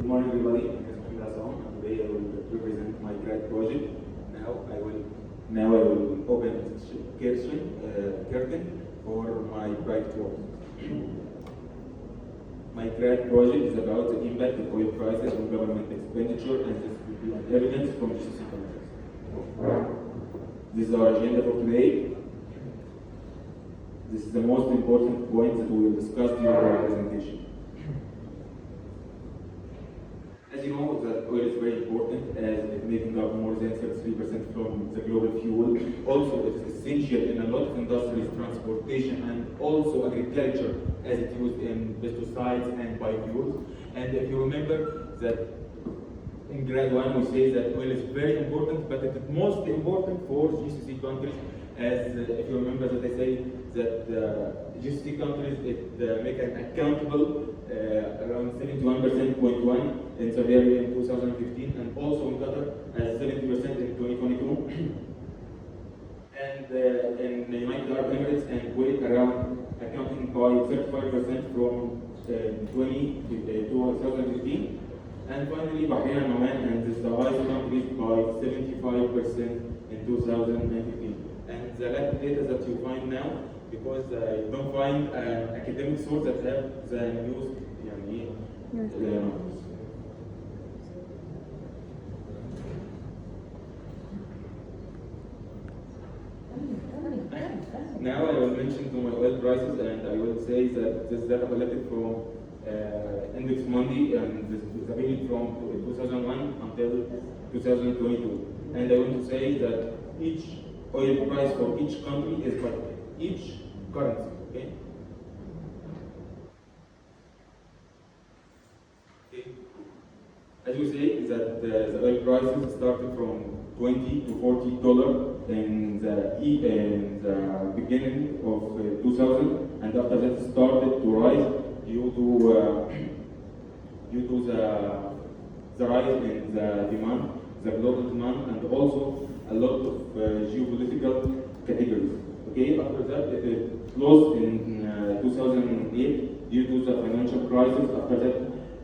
morning, everybody. My name is Hassan, and today I will represent my grad project. Now I will open curtain for my private work. My grad project is about the impact of oil prices on government expenditure, and this will be an evidence from GCC countries. This is our agenda for today. This is the most important point that we will discuss during our presentation. As you know, that oil is very important, as it making up more than 33% from the global fuel. Also, it is essential in a lot of industries, transportation, and also agriculture, as it used in pesticides and biofuels. And if you remember that in grade 1 we say that oil is very important, but it is most important for GCC countries, as if you remember that I say that GCC countries make an accountable around 71.1% in Saudi Arabia in 2015, and also in Qatar as 70% in 2022, and in the United Arab Emirates and Kuwait around accounting by 35% from 2015, and finally Bahrain and Oman and the Saudi countries by 75% in 2015. And the lab data that you find now, because I don't find an academic source that have the news. Now I will mention to my oil prices, and I will say that this data collected from Index Monday, and this is the period from 2001 until 2022. And I want to say that each oil price for each country is by each currency. Okay. As we say, that the oil prices started from $20 to $40 in the beginning of 2000, and after that started to rise due to the rise in the demand, the global demand, and also a lot of geopolitical categories. Okay, after that it closed in 2008 due to the financial crisis. After that,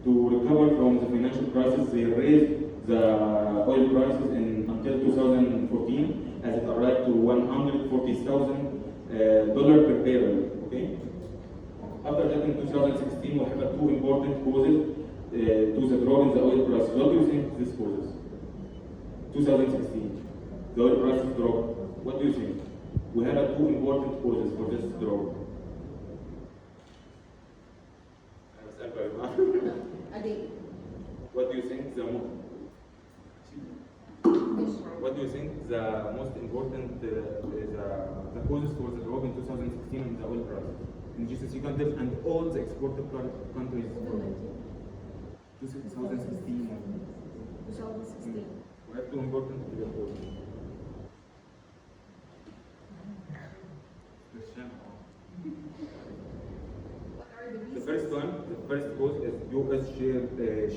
to recover from the financial crisis, they raised the oil prices until 2014, as it arrived to $140,000 per barrel. Okay. After that, in 2016, we have two important causes to the drop in the oil prices. What do you think this causes? 2016, the oil prices dropped. What do you think? We have two important causes for this drop. What do you think the most important the causes for the drop in 2016 in the oil price in GCC countries and all the exported countries? 2016. We have two important causes. The first cause is US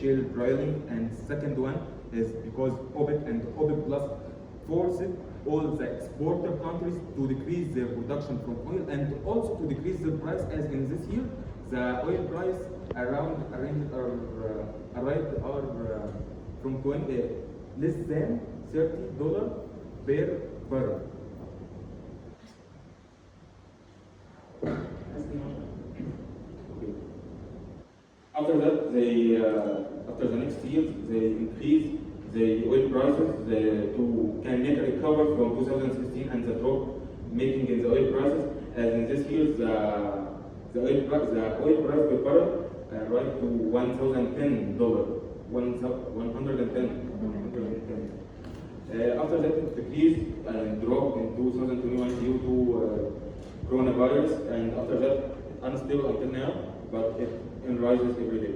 shale drilling, and second one is because OPEC and OPEC Plus forced all the exporter countries to decrease their production from oil and also to decrease the price, as in this year the oil price arrived from 20 less than $30 per barrel. After that, after the next year, they increase the oil prices can make a recover from 2016 and the drop making in the oil prices. As in this year, the oil price per barrel arrived to $1,010. 110. After that, it decreased and dropped in 2021 due to coronavirus, and after that, unstable until now, but it rises every day.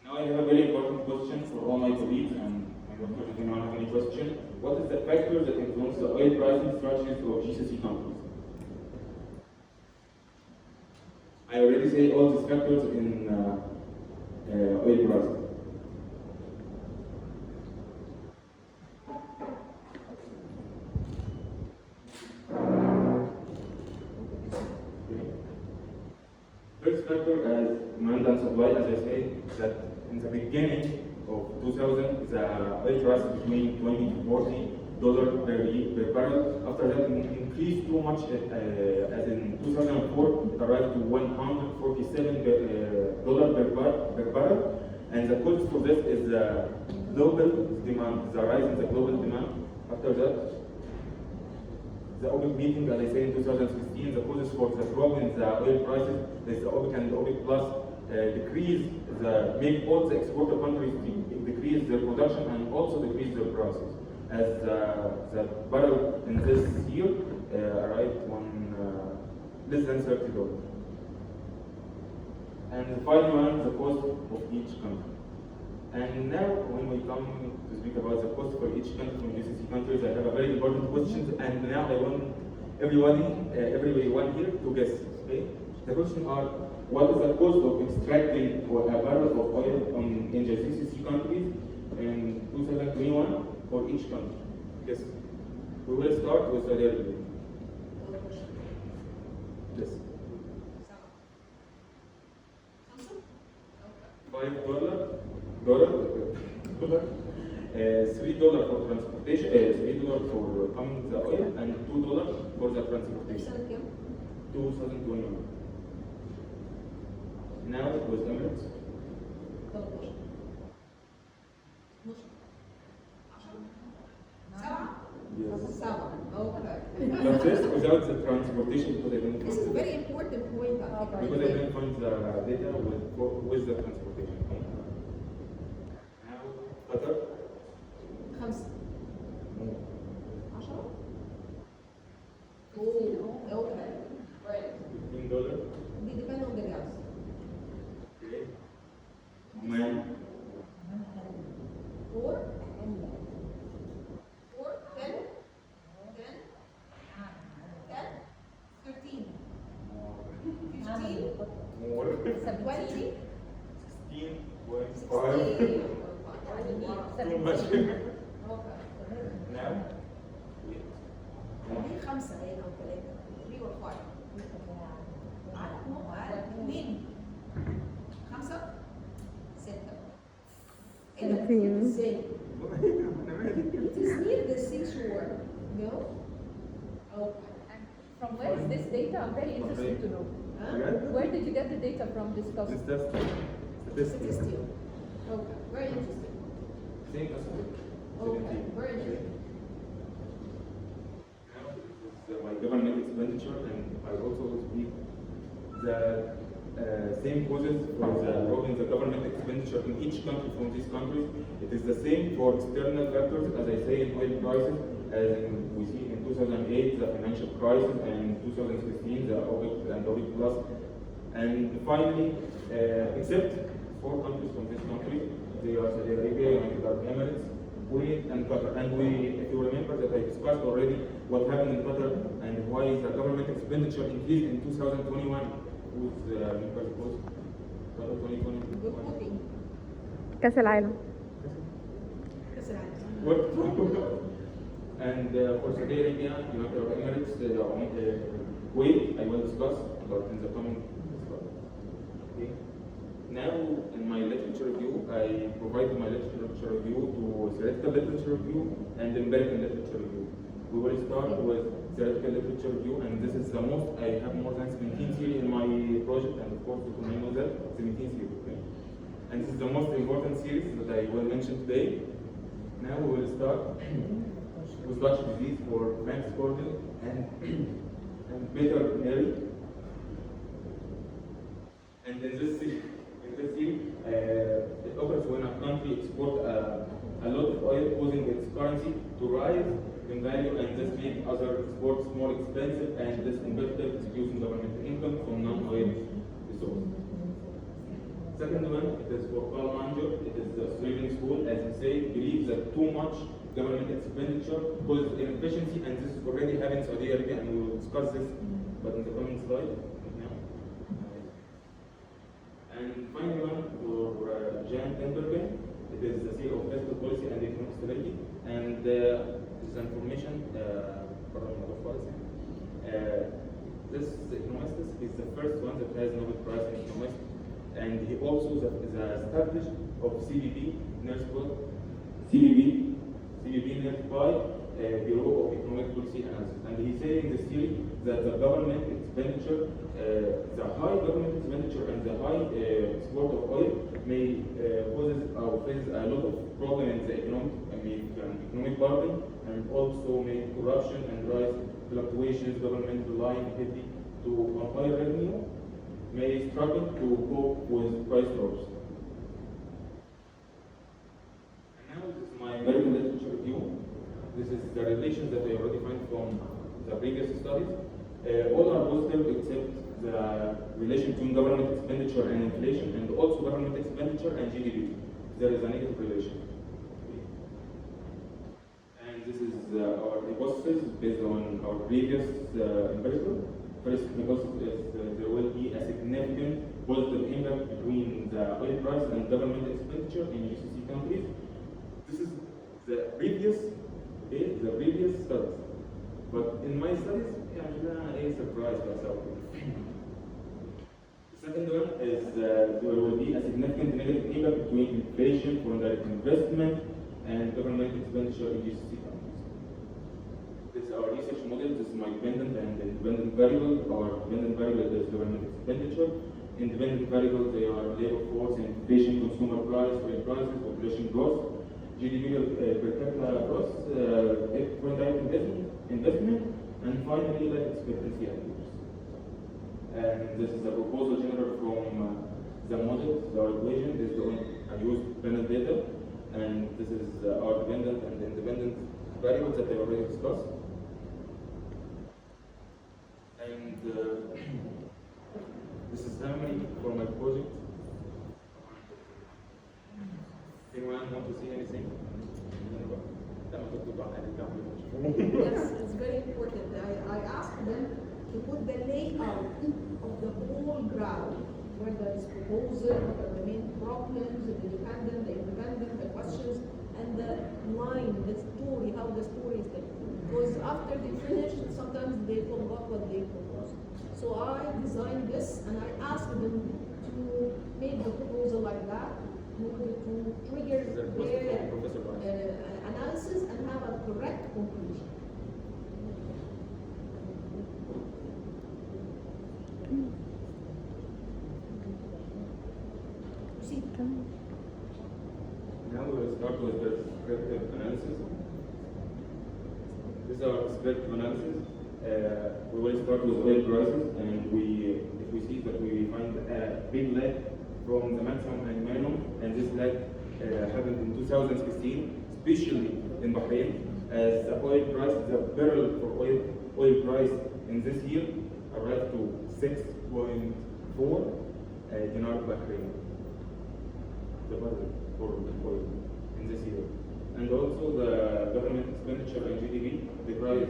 Now I have a very important question for all my colleagues, and I don't know if anyone have any question. What is the factor that influence the oil pricing strategies of GCC countries? I already say all these factors in oil prices. First factor as demand and supply. as I said, that in the beginning of 2000, the oil price between 20 to 40 dollars per barrel. After that, it increased too much. As in 2004, it arrived to 147 dollars per barrel. And the cause for this is the global demand, the rise in the global demand. After that, the OPEC meeting, as I said, in 2016, the causes for the drop in the oil prices is the OPEC and the OPEC Plus make all the exporter countries decrease their production and also decrease their prices. As the barrel in this year arrived on less than $30. And the final one, the cost of each country. And now, when we come to speak about the cost for each country from GCC countries, I have a very important question, and now I want everyone here to guess. Okay? The question are: what is the cost of extracting a barrel of oil in the GCC countries in 2021 for each country? Yes. We will start with Saudi Arabia. Yes. $5, $3 for transportation, $3 for pumping the oil, and $2 for the transportation. 2021. Now with Emirates. Yes. Okay. But this without the transportation, because I didn't This is a very important point. because I didn't find the data with the transportation. Now Qatar. 5 No. 10 okay. Right. $15. They depend on the gas. Okay. Oman. 4 10 13 15 More. 20 16. 16 Too much. Okay. Now. دي 5 هنا و3 3 و 5 2 5 6 ازاي؟ It is near the seashore. No? Okay. And from where is this data? I'm very interested to know. Huh? Where did you get the data from this cost? Statistical. Okay. Very interesting. Same as Okay. Very interesting. Now, this is my government expenditure, and I also will speak the same causes for the drop in the government expenditure in each country from these countries. It is the same for external factors, as I say, in oil prices, as we see in 2008, the financial crisis, and in 2016, the OPEC and OPEC Plus. And finally, except 4 countries from this country, they are Saudi Arabia, United Arab Emirates, Kuwait, and Qatar. And if you remember that I discussed already what happened in Qatar and why the government expenditure increased in 2021. Who's member post? Qatar 2020. Good cooking. كأس العالم. كأس العالم. And for Saudi Arabia, United Arab Emirates, Kuwait, I will discuss, but in the coming slide. Okay. Now, in my literature review, I provide my literature review to theoretical literature review and empirical literature review. We will start with theoretical literature review, and this is the most. I have more than 17 series in my project, and of course, you can know that 17 series. Okay? And this is the most important series that I will mention today. Now we will start with Dutch disease for Max Gordon and veterinary. And in this series, it occurs when a country exports a lot of oil, causing its currency to rise in value, and this makes other exports more expensive, and this competitive is reducing government income from non-oil resources. Second one, it is for Carl Manger. It is the Australian school, as they say, believes that too much government expenditure causes inefficiency, and this is already happening in Saudi Arabia, and we will discuss this, but in the coming slide. And final one for Jan Tenbergen. It is the CEO of fiscal policy and economic stability, and this information from the policy. This economist is the first one that has Nobel Prize in economics. And he also the established of CBP, CBP nearby Bureau of Economic Policy Analysis. And he said in this theory that the government expenditure, the high government expenditure and the high export of oil may causes or faces a lot of problems in the economic burden, and also make corruption and rise fluctuations. Government relying heavily on oil revenue may struggle to cope with price drops. And now this is my medical literature review. This is the relations that I already find from the previous studies. All are positive except the relation between government expenditure and inflation, and also government expenditure and GDP. There is a negative relation. And this is our hypothesis based on our previous empirical. First hypothesis is there will be a significant positive impact between the oil price and government expenditure in GCC countries. This is the previous studies. But in my studies, a surprise myself. The second one is there will be a significant negative impact between inflation, foreign direct investment, and government expenditure in GCC countries. This is our research model. This is my dependent and independent variable. Our dependent variable is government expenditure. Independent variables, they are labor force, inflation, consumer price, oil prices, population growth, GDP per capita growth, foreign direct investment, and finally life expectancy at years. And this is a proposal generated from the model, our equation. This is the one I used dependent data, and this is our dependent and independent variables that I already discussed. And this is summary for my project. Anyone want to see anything? Yes, it's very important. I asked them to put the layout of the whole graph, where there is proposal, what are the main problems, the independent, the questions, and the line, the story, how the story is there. Because after they finish, sometimes they forgot what they proposed. So I designed this, and I asked them to make the proposal like that, in order to trigger their analysis and have a correct conclusion. Proceed. Now we will start with the descriptive analysis. This is our descriptive analysis. We will start with oil prices, and if we see that we find a big lag from the maximum and minimum, and this lag happened in 2016, especially in Bahrain, as the oil price, the barrel for oil price in this year arrived to 6.4 dinar Bahrain. The barrel for oil in this year. And also the government expenditure and GDP, the price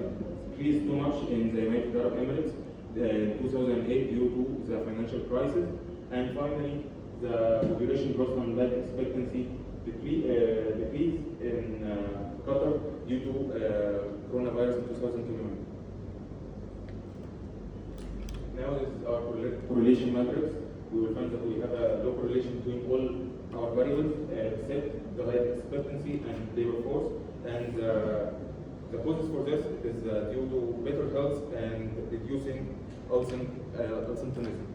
increased too much in the United Arab Emirates in 2008 due to the financial crisis. And finally, the population growth and life expectancy decreased in Qatar due to coronavirus in 2021. Now this is our correlation matrix. We will find that we have a low correlation between all our variables except the life expectancy and labor force. And the causes for this is due to better health and reducing absenteeism.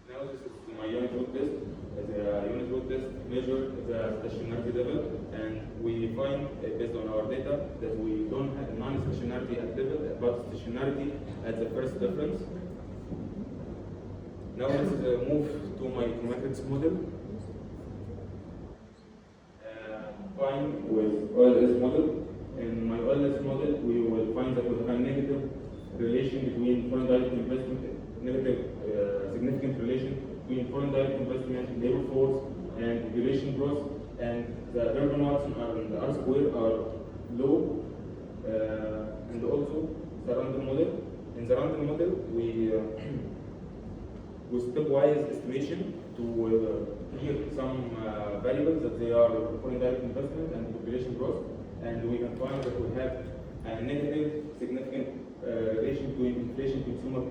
Now this is my unit root test. The unit root test measures the stationarity level, and we find based on our data that we don't have non-stationarity at level, but stationarity at the first difference. Now let's move to my econometrics model. Find with OLS model. In my OLS model, we will find that we have a negative relation between foreign direct investment, significant relation between foreign direct investment, labor force, and population growth, and the urban Watson and the R square are low, and also the random model. In the random model, we stepwise estimation to clear some variables that they are foreign direct investment and population growth, and we can find that we have a negative significant relation between inflation consumer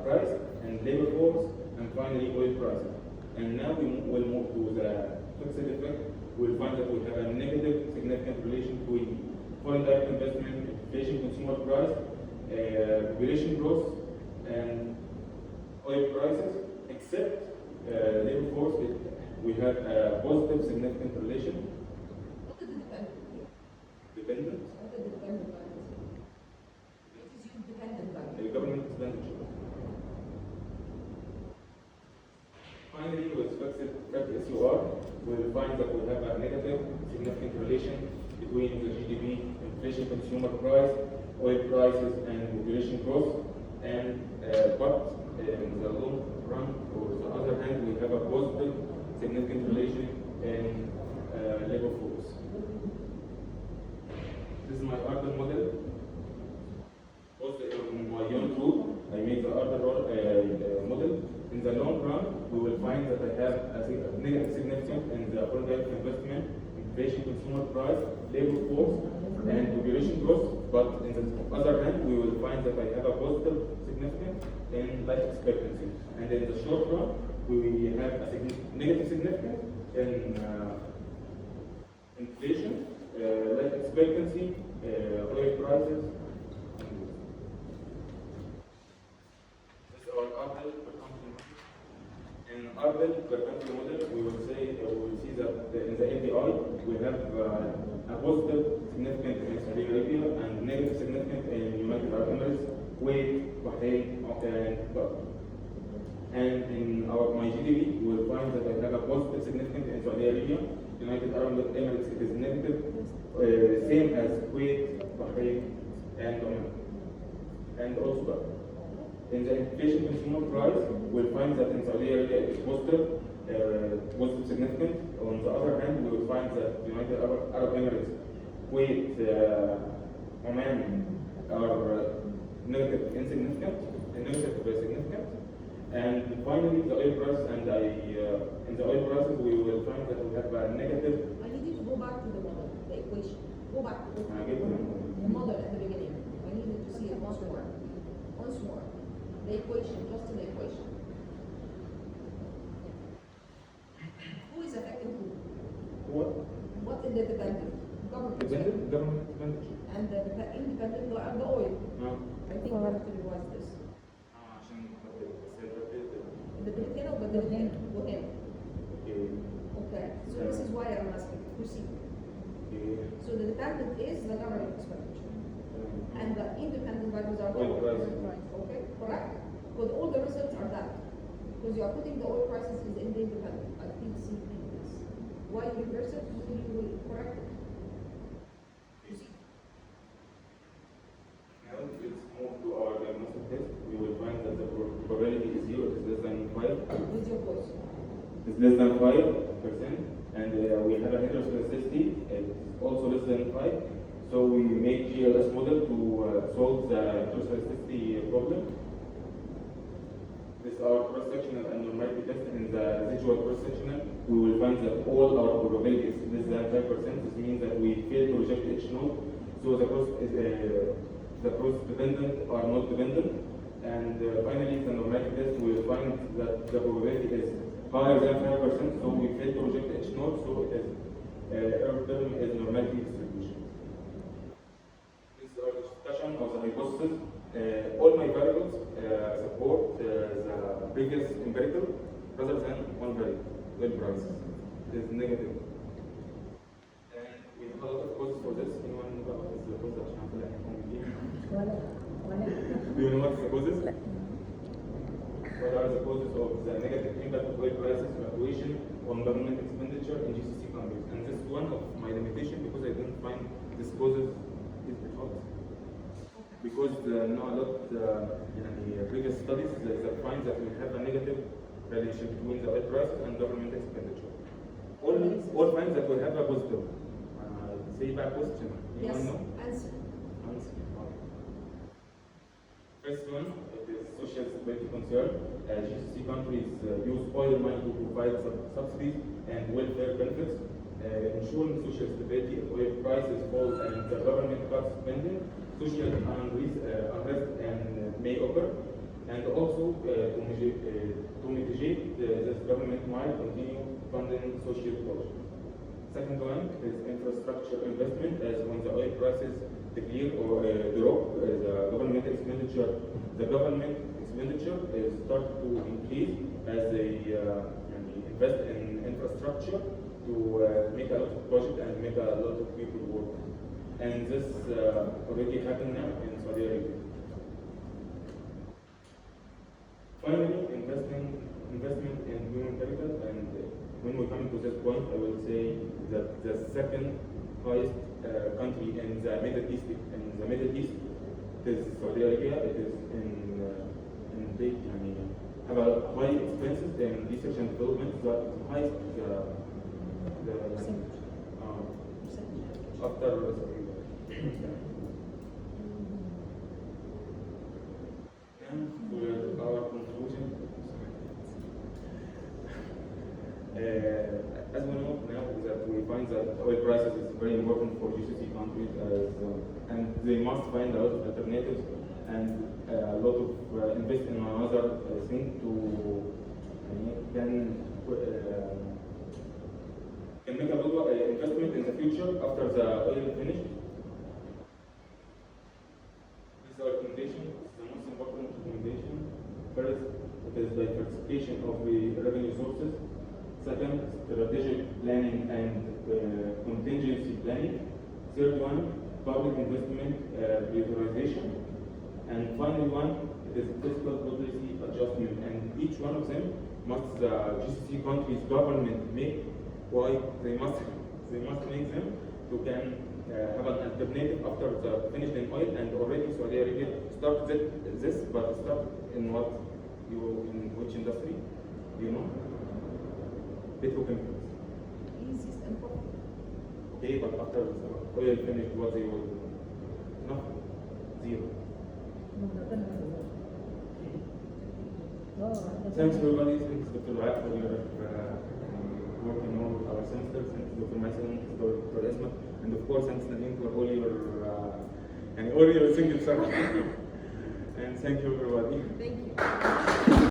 price and labor force, and finally oil prices. And now we will move to the fixed effect. We'll find that we have a negative significant relation between foreign direct investment, inflation, consumer price, population growth, and oil prices, except labor force. We have a positive significant relation. What is the dependent here? Dependent. What is the dependent variance here? It is your dependent variance. The government expenditure. Finally, with fixed SUR, we will find that we have a negative significant relation between the GDP, inflation, consumer price, oil prices, and population growth. And but in the long run, or the other hand, we have a positive significant relation in labor force. This is my Arden model. Also, in my young group, I made the Arden model. In the long run, we will find that I have a negative significance in the foreign direct investment, inflation, consumer price, labor force, and population growth. But in the other hand, we will find that I have a positive significance in life expectancy. And in the short run, we have a negative significance in inflation, life expectancy, oil prices. This is our Arbel per country model. In Arbel per country model, we will see that in the API we have a positive significant in Saudi Arabia and negative significant in United Arab Emirates, Kuwait, Bahrain, and Qatar. And in my GDP, we will find that I have a positive significant in Saudi Arabia, United Arab Emirates, it is negative, same as Kuwait, Bahrain, and Oman, and also Qatar. In the inflation consumer price, we'll find that in Saudi Arabia it is positive, positive significant. On the other hand, we will find that United Arab Emirates, Kuwait, Oman are negative insignificant, negative significant. And finally, the oil price, and in the oil prices, we will find that we have a negative. I need you to go back to the model, the equation. Go back to the model at the beginning. I need you to see it once more. Once more. The equation, just the equation. Who is affected who? What is the dependent? Government. Government expenditure. And the independent are the oil. No. I think we have to revise this. بدرتين وبدرتين وهنا. Okay. So this is why I'm asking. Proceed. So the dependent is the government expenditure, and the independent values are the oil prices. Okay, correct? Because all the results are that. Because you are putting the oil prices is in the independent. I think see this. Why you reverse it? You will correct it. Proceed. Now let's move to our diagnostic test. We will find that the probability is 0, it is less than 5. With your voice. It's less than 5%, and we have a heteroscedasticity, it's also less than 5. So we make GLS model to solve the heteroscedasticity problem. This is our cross-sectional and normality test. In the residual cross-sectional, we will find that all our probability is less than 5%. This means that we fail to reject each node. So the cross dependent are not dependent. And finally, the normality test, we will find that the probability is higher than 5%, so we fail to reject each node, so it is error term is normality distribution. This is our discussion of the hypothesis. All my variables support the previous empirical rather than one variable, oil price. It is negative. And we have a lot of causes for this. Anyone know what is the cause? Do you know what is the causes? What are the causes of the negative impact of oil prices fluctuation on government expenditure in GCC countries? And this is one of my limitations because I didn't find these causes is hot. Because now a lot in previous studies that find that we have a negative relation between the oil prices and government expenditure. All find that we have a positive. Say back question. Yes. Anyone know? Answer. First one, it is social security concern. GCC countries use oil money to provide subsidies and welfare benefits, ensuring social stability. If oil prices fall and the government cuts spending, social unrest may occur. And also to mitigate this government might continue funding social projects. Second one is infrastructure investment, as when the oil prices declare or drop, the government expenditure is start to increase as they invest in infrastructure to make a lot of projects and make a lot of people work. And this already happened now in Saudi Arabia. Finally, investment in human capital, and when we come to this point, I will say that the second highest country in the Middle East, is Saudi Arabia. It is in big, have a high expenses in research and development. The highest, after and for our conclusion, as we know now that we find that oil prices is very important for GCC countries, and they must find a lot of alternatives and a lot of invest in another thing to can make a lot of investment in the future after the oil finished. This is our recommendation. It's the most important recommendation. First, it is diversification of the revenue sources. Second, strategic planning and contingency planning. Third one, public investment prioritization. And final one, it is fiscal policy adjustment. And each one of them must the GCC countries government make. Why they must make them to can have an alternative after the finished in oil, and already Saudi Arabia started this, but start in which industry? You know? Petrochemicals. Easiest and profitable. Okay, but after the oil finished, what they will do? Nothing. Zero. Thanks everybody. Thanks Dr. Wahab for your working on our semesters. Thanks Dr. Mason, thanks Dr. Esma, and of course thanks Nadine for all your single service. And thank you everybody. Thank you.